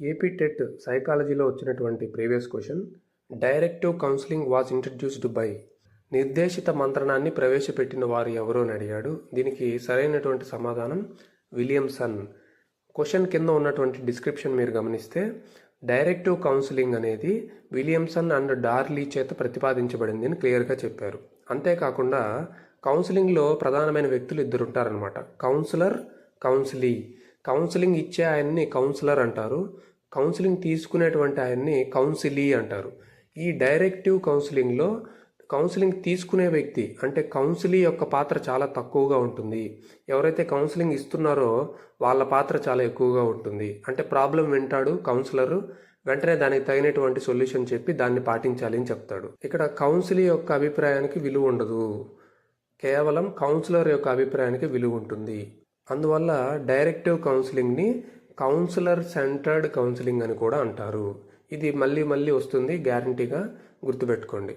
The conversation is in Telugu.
ఏపీ టెట్ సైకాలజీలో వచ్చినటువంటి previous question, directive counselling was introduced by, నిర్దేశిత మంత్రణాన్ని ప్రవేశపెట్టిన వారు ఎవరు అని అడిగాడు. దీనికి సరైనటువంటి సమాధానం విలియమ్సన్. క్వశ్చన్ కింద ఉన్నటువంటి డిస్క్రిప్షన్ మీరు గమనిస్తే, డైరెక్టివ్ కౌన్సిలింగ్ అనేది విలియమ్సన్ అండ్ డార్లీ చేత ప్రతిపాదించబడింది అని క్లియర్గా చెప్పారు. అంతేకాకుండా కౌన్సిలింగ్లో ప్రధానమైన వ్యక్తులు ఇద్దరు ఉంటారనమాట, కౌన్సిలర్, కౌన్సిలీ. కౌన్సిలింగ్ ఇచ్చే ఆయన్ని కౌన్సిలర్ అంటారు, కౌన్సిలింగ్ తీసుకునేటువంటి ఆయన్ని కౌన్సిలీ అంటారు. ఈ డైరెక్టివ్ కౌన్సిలింగ్లో కౌన్సిలింగ్ తీసుకునే వ్యక్తి అంటే కౌన్సిలీ యొక్క పాత్ర చాలా తక్కువగా ఉంటుంది. ఎవరైతే కౌన్సిలింగ్ ఇస్తున్నారో వాళ్ళ పాత్ర చాలా ఎక్కువగా ఉంటుంది. అంటే ప్రాబ్లం వింటాడు కౌన్సిలరు, వెంటనే దానికి తగినటువంటి సొల్యూషన్ చెప్పి దాన్ని పాటించాలి అని చెప్తాడు. ఇక్కడ కౌన్సిలీ యొక్క అభిప్రాయానికి విలువ ఉండదు, కేవలం కౌన్సిలర్ యొక్క అభిప్రాయానికి విలువ ఉంటుంది. అందువల్ల డైరెక్టివ్ కౌన్సిలింగ్ని కౌన్సిలర్ సెంటర్డ్ కౌన్సిలింగ్ అని కూడా అంటారు. ఇది మళ్ళీ మళ్ళీ వస్తుంది, గ్యారంటీగా గుర్తుపెట్టుకోండి.